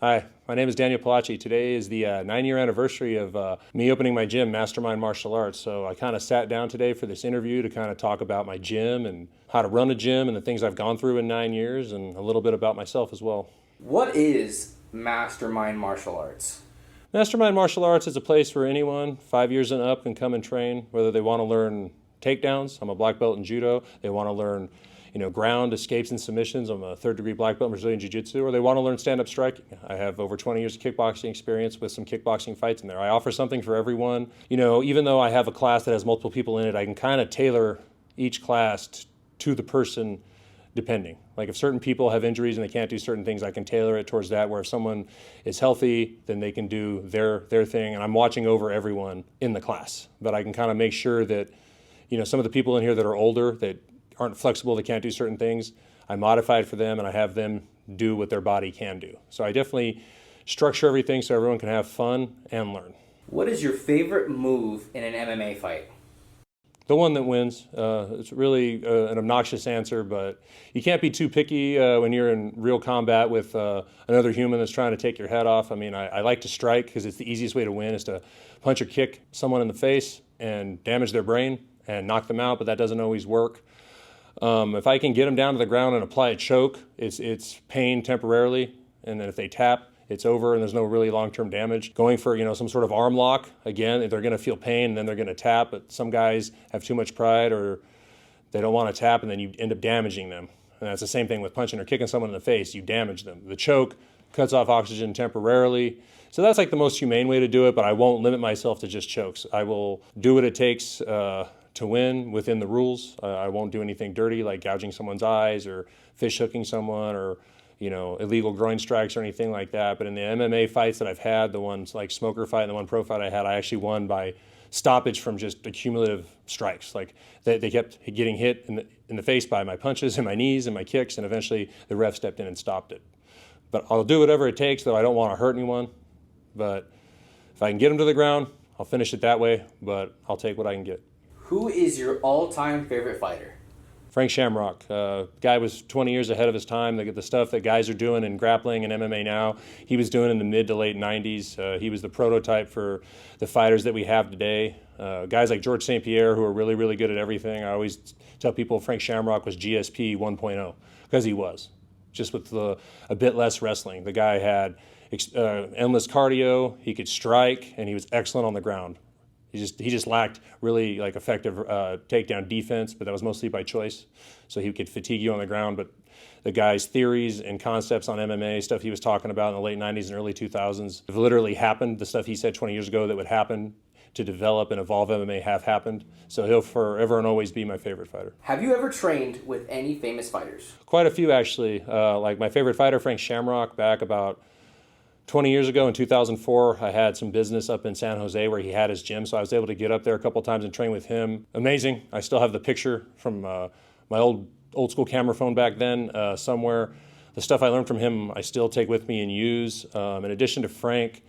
Hi, my name is Daniel Palacci. Today is the 9-year anniversary of me opening my gym, Mastermind Martial Arts. So I kind of sat down today for this interview to kind of talk about my gym and how to run a gym and the things I've gone through in 9 years and a little bit about myself as well. What is Mastermind Martial Arts? Mastermind Martial Arts is a place where anyone 5 years and up can come and train, whether they want to learn takedowns. I'm a black belt in judo. They want to learn ground, escapes, and submissions. I'm a third-degree black belt in Brazilian Jiu-Jitsu, or they want to learn stand-up striking. I have over 20 years of kickboxing experience with some kickboxing fights in there. I offer something for everyone. Even though I have a class that has multiple people in it, I can kind of tailor each class to the person depending. Like if certain people have injuries and they can't do certain things, I can tailor it towards that, where if someone is healthy, then they can do their thing, and I'm watching over everyone in the class. But I can kind of make sure that, some of the people in here that are older, that aren't flexible, they can't do certain things, I modify it for them and I have them do what their body can do. So I definitely structure everything so everyone can have fun and learn. What is your favorite move in an MMA fight? The one that wins. It's really an obnoxious answer, but you can't be too picky when you're in real combat with another human that's trying to take your head off. I mean, I like to strike because it's the easiest way to win, is to punch or kick someone in the face and damage their brain and knock them out, but that doesn't always work. If I can get them down to the ground and apply a choke, it's pain temporarily, and then if they tap, it's over and there's no really long-term damage. Going for some sort of arm lock, again, they're going to feel pain and then they're going to tap, but some guys have too much pride or they don't want to tap, and then you end up damaging them. And that's the same thing with punching or kicking someone in the face. You damage them. The choke cuts off oxygen temporarily. So that's like the most humane way to do it, but I won't limit myself to just chokes. I will do what it takes to win within the rules. I won't do anything dirty like gouging someone's eyes or fish hooking someone or illegal groin strikes or anything like that. But in the MMA fights that I've had, the ones like Smoker fight and the one pro fight I had, I actually won by stoppage from just accumulative strikes. Like they kept getting hit in the face by my punches and my knees and my kicks, and eventually the ref stepped in and stopped it. But I'll do whatever it takes, though I don't want to hurt anyone. But if I can get them to the ground, I'll finish it that way, but I'll take what I can get. Who is your all-time favorite fighter? Frank Shamrock. Guy was 20 years ahead of his time. The stuff that guys are doing in grappling and MMA now, he was doing in the mid to late 90s. He was the prototype for the fighters that we have today. Guys like George St. Pierre, who are really, really good at everything. I always tell people Frank Shamrock was GSP 1.0, because he was, just with a bit less wrestling. The guy had endless cardio, he could strike, and he was excellent on the ground. He just lacked really effective takedown defense, but that was mostly by choice. So he could fatigue you on the ground. But the guy's theories and concepts on MMA, stuff he was talking about in the late 90s and early 2000s, have literally happened. The stuff he said 20 years ago that would happen to develop and evolve MMA have happened. So he'll forever and always be my favorite fighter. Have you ever trained with any famous fighters? Quite a few, actually. Like my favorite fighter, Frank Shamrock, back about 20 years ago in 2004, I had some business up in San Jose where he had his gym, so I was able to get up there a couple times and train with him. Amazing. I still have the picture from my old school camera phone back then somewhere. The stuff I learned from him I still take with me and use. In addition to Frank,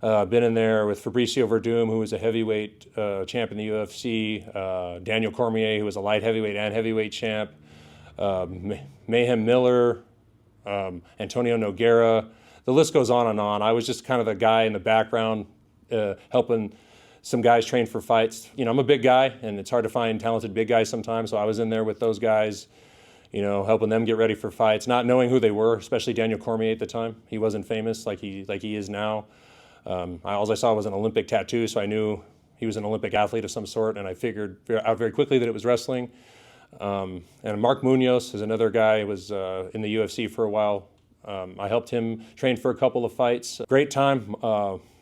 I've been in there with Fabricio Verdum, who was a heavyweight champ in the UFC, Daniel Cormier, who was a light heavyweight and heavyweight champ, Mayhem Miller, Antonio Nogueira. The list goes on and on. I was just kind of the guy in the background helping some guys train for fights. I'm a big guy, and it's hard to find talented big guys sometimes, so I was in there with those guys, helping them get ready for fights, not knowing who they were, especially Daniel Cormier at the time. He wasn't famous like he is now. All I saw was an Olympic tattoo, so I knew he was an Olympic athlete of some sort, and I figured out very quickly that it was wrestling. And Mark Munoz is another guy who was in the UFC for a while. I helped him train for a couple of fights. Great time.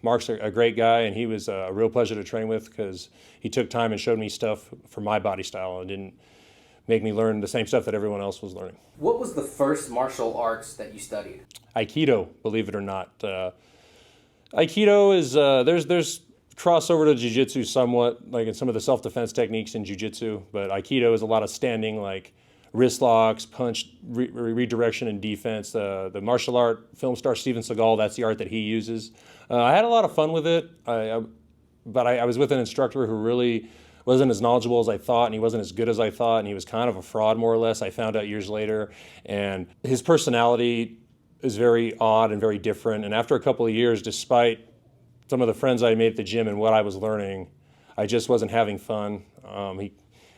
Mark's a great guy, and he was a real pleasure to train with because he took time and showed me stuff for my body style and didn't make me learn the same stuff that everyone else was learning. What was the first martial arts that you studied? Aikido, believe it or not. Aikido is, there's crossover to jiu-jitsu somewhat, like in some of the self-defense techniques in jiu-jitsu, but Aikido is a lot of standing, like wrist locks, punch, redirection, and defense. The martial art film star Steven Seagal, that's the art that he uses. I had a lot of fun with it, but I was with an instructor who really wasn't as knowledgeable as I thought, and he wasn't as good as I thought, and he was kind of a fraud, more or less, I found out years later. And his personality is very odd and very different. And after a couple of years, despite some of the friends I made at the gym and what I was learning, I just wasn't having fun.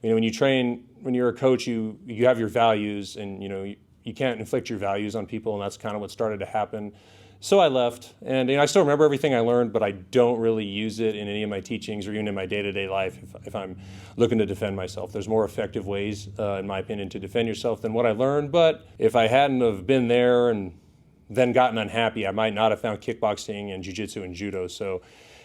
When you train, when you're a coach, you have your values, and you can't inflict your values on people, and that's kind of what started to happen. So I left, and I still remember everything I learned, but I don't really use it in any of my teachings or even in my day-to-day life if I'm looking to defend myself. There's more effective ways, in my opinion, to defend yourself than what I learned, but if I hadn't have been there and then gotten unhappy, I might not have found kickboxing and jiu-jitsu and judo, so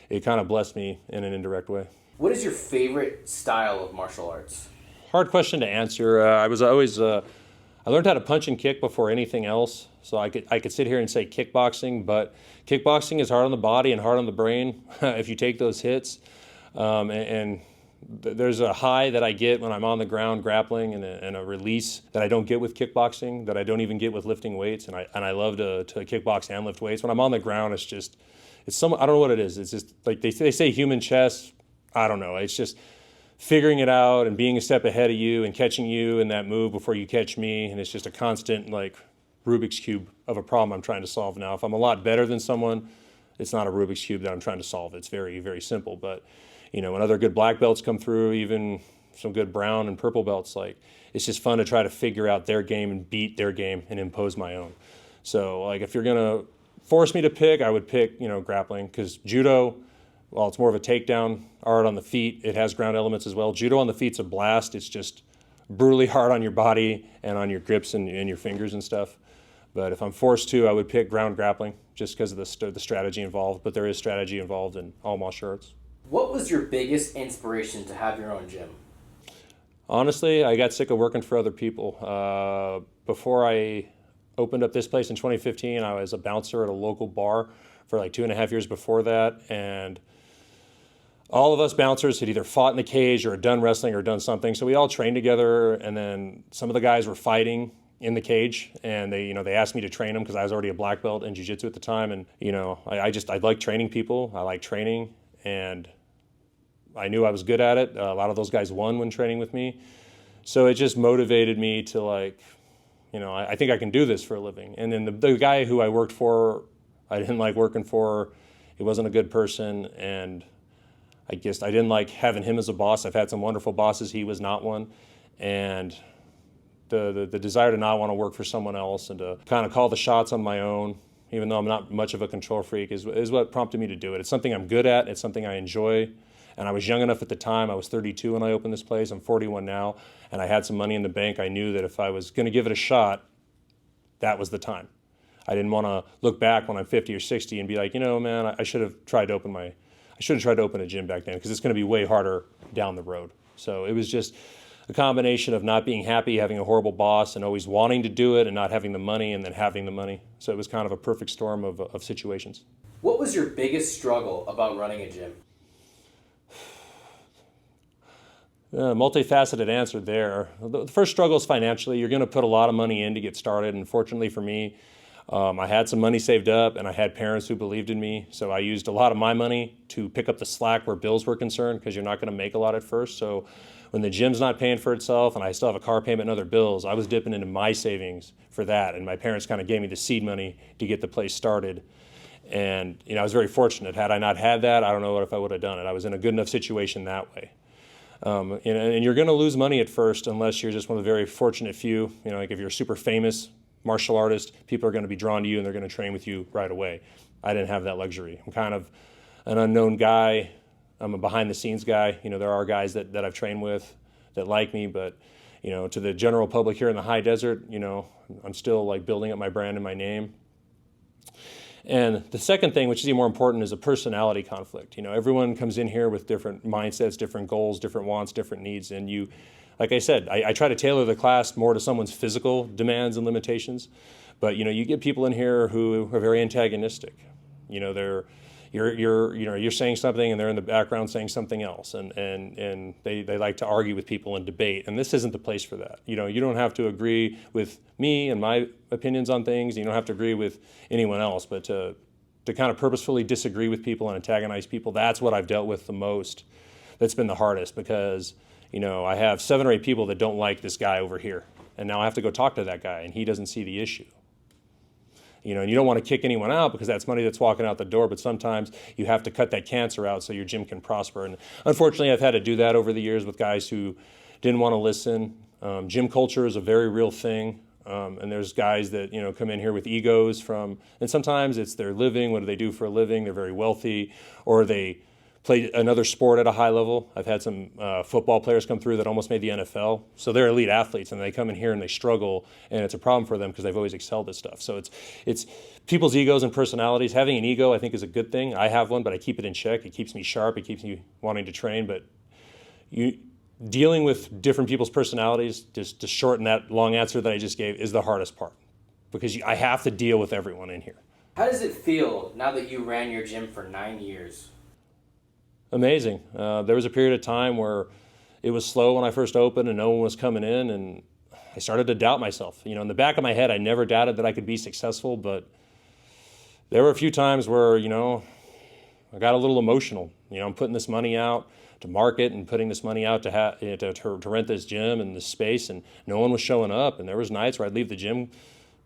it kind of blessed me in an indirect way. What is your favorite style of martial arts? Hard question to answer. I learned how to punch and kick before anything else, so I could sit here and say kickboxing, but kickboxing is hard on the body and hard on the brain if you take those hits. There's a high that I get when I'm on the ground grappling, and a release that I don't get with kickboxing, that I don't even get with lifting weights, and I love to kickbox and lift weights. When I'm on the ground, I don't know what it is. It's just like they say human chess. I don't know. It's just figuring it out and being a step ahead of you and catching you in that move before you catch me. And it's just a constant like Rubik's Cube of a problem I'm trying to solve now. If I'm a lot better than someone, it's not a Rubik's Cube that I'm trying to solve. It's very, very simple. But, when other good black belts come through, even some good brown and purple belts, like it's just fun to try to figure out their game and beat their game and impose my own. So like if you're going to force me to pick, I would pick, grappling, because judo, well, it's more of a takedown art on the feet. It has ground elements as well. Judo on the feet's a blast. It's just brutally hard on your body and on your grips and your fingers and stuff. But if I'm forced to, I would pick ground grappling just because of the strategy involved. But there is strategy involved in all martial arts. What was your biggest inspiration to have your own gym? Honestly, I got sick of working for other people. Before I opened up this place in 2015, I was a bouncer at a local bar for like 2.5 years before that. And all of us bouncers had either fought in the cage or done wrestling or done something. So we all trained together, and then some of the guys were fighting in the cage, and they asked me to train them because I was already a black belt in jiu-jitsu at the time. And, I like training people. I like training, and I knew I was good at it. A lot of those guys won when training with me. So it just motivated me to I think I can do this for a living. And then the guy who I worked for, I didn't like working for. He wasn't a good person, and I guess I didn't like having him as a boss. I've had some wonderful bosses. He was not one. And the desire to not want to work for someone else and to kind of call the shots on my own, even though I'm not much of a control freak, is what prompted me to do it. It's something I'm good at. It's something I enjoy. And I was young enough at the time. I was 32 when I opened this place. I'm 41 now. And I had some money in the bank. I knew that if I was going to give it a shot, that was the time. I didn't want to look back when I'm 50 or 60 and be like, man, I should have tried to open a gym back then, because it's going to be way harder down the road. So it was just a combination of not being happy, having a horrible boss, and always wanting to do it and not having the money, and then having the money. So it was kind of a perfect storm of situations. What was your biggest struggle about running a gym? Multifaceted answer there. The first struggle is financially. You're going to put a lot of money in to get started, and fortunately for me, I had some money saved up, and I had parents who believed in me, so I used a lot of my money to pick up the slack where bills were concerned, because you're not going to make a lot at first. So when the gym's not paying for itself and I still have a car payment and other bills, I was dipping into my savings for that, and my parents kind of gave me the seed money to get the place started. And I was very fortunate. Had I not had that, I don't know if I would have done it. I was in a good enough situation that way. And you're going to lose money at first unless you're just one of the very fortunate few. Like if you're a super famous martial artist, people are going to be drawn to you and they're going to train with you right away. I didn't have that luxury. I'm kind of an unknown guy. I'm a behind the scenes guy. There are guys that I've trained with that like me, but to the general public here in the high desert, I'm still like building up my brand and my name. And the second thing, which is even more important, is a personality conflict. Everyone comes in here with different mindsets, different goals, different wants, different needs. And like I said, I try to tailor the class more to someone's physical demands and limitations. But, you get people in here who are very antagonistic. You're saying something and they're in the background saying something else. And they like to argue with people and debate. And this isn't the place for that. You don't have to agree with me and my opinions on things. You don't have to agree with anyone else. But to kind of purposefully disagree with people and antagonize people, that's what I've dealt with the most. That's been the hardest, because, I have 7 or 8 people that don't like this guy over here. And now I have to go talk to that guy, and he doesn't see the issue. And you don't want to kick anyone out because that's money that's walking out the door, but sometimes you have to cut that cancer out so your gym can prosper. And unfortunately, I've had to do that over the years with guys who didn't want to listen. Gym culture is a very real thing. And there's guys that, come in here with egos and sometimes it's their living. What do they do for a living? They're very wealthy, or they play another sport at a high level. I've had some football players come through that almost made the NFL. So they're elite athletes, and they come in here and they struggle, and it's a problem for them because they've always excelled at stuff. So it's people's egos and personalities. Having an ego, I think, is a good thing. I have one, but I keep it in check. It keeps me sharp. It keeps me wanting to train. But dealing with different people's personalities, just to shorten that long answer that I just gave, is the hardest part because I have to deal with everyone in here. How does it feel now that you ran your gym for 9 years? Amazing. There was a period of time where it was slow when I first opened and no one was coming in, and I started to doubt myself. In the back of my head, I never doubted that I could be successful, but there were a few times where, I got a little emotional. I'm putting this money out to market and putting this money out to rent this gym and this space, and no one was showing up. And there was nights where I'd leave the gym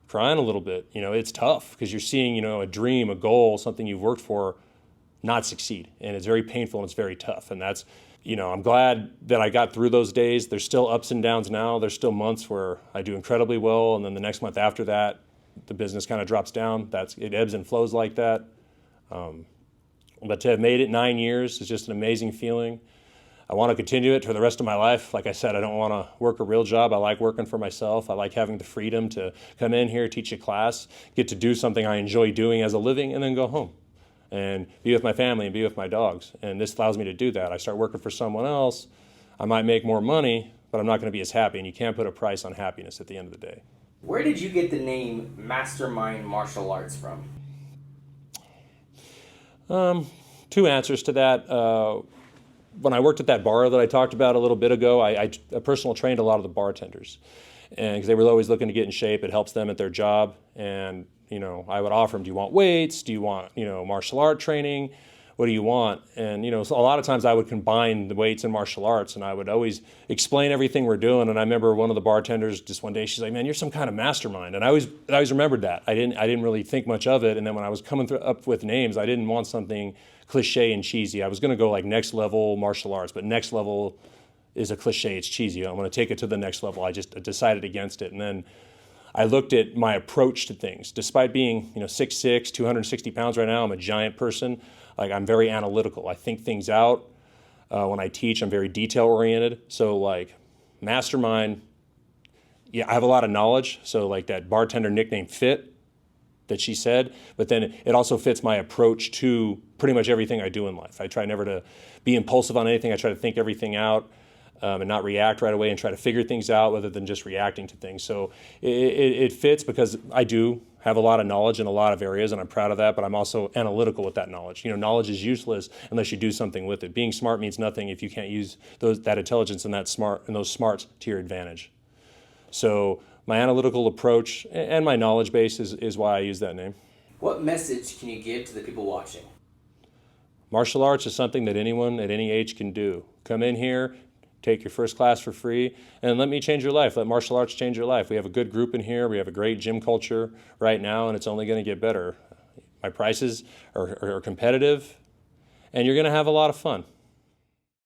crying a little bit. It's tough because you're seeing, a dream, a goal, something you've worked for not succeed. And it's very painful and it's very tough. And that's, I'm glad that I got through those days. There's still ups and downs now. There's still months where I do incredibly well. And then the next month after that, the business kind of drops down. It ebbs and flows like that. But to have made it 9 years is just an amazing feeling. I want to continue it for the rest of my life. Like I said, I don't want to work a real job. I like working for myself. I like having the freedom to come in here, teach a class, get to do something I enjoy doing as a living, and then go home and be with my family and be with my dogs. And this allows me to do that. I start working for someone else. I might make more money, but I'm not going to be as happy. And you can't put a price on happiness at the end of the day. Where did you get the name Mastermind Martial Arts from? Two answers to that. When I worked at that bar that I talked about a little bit ago, I personal trained a lot of the bartenders, and because they were always looking to get in shape. It helps them at their job. And I would offer them, do you want weights? Do you want martial art training? What do you want? And so a lot of times I would combine the weights and martial arts, and I would always explain everything we're doing. And I remember one of the bartenders just one day, she's like, "Man, you're some kind of mastermind." And I always remembered that. I didn't really think much of it. And then when I was coming up with names, I didn't want something cliche and cheesy. I was going to go like next level martial arts, but next level is a cliche. It's cheesy. I want to take it to the next level. I just decided against it. And then I looked at my approach to things. Despite being 6'6", 260 pounds right now, I'm a giant person. Like, I'm very analytical. I think things out. When I teach, I'm very detail oriented. So like Mastermind, I have a lot of knowledge. So like that bartender nickname fit that she said, but then it also fits my approach to pretty much everything I do in life. I try never to be impulsive on anything. I try to think everything out and not react right away and try to figure things out rather than just reacting to things. So it fits because I do have a lot of knowledge in a lot of areas, and I'm proud of that, but I'm also analytical with that knowledge. Knowledge is useless unless you do something with it. Being smart means nothing if you can't use that intelligence and those smarts to your advantage. So my analytical approach and my knowledge base is why I use that name. What message can you give to the people watching? Martial arts is something that anyone at any age can do. Come in here, take your first class for free, and let me change your life. Let martial arts change your life. We have a good group in here. We have a great gym culture right now, and it's only going to get better. My prices are competitive, and you're going to have a lot of fun.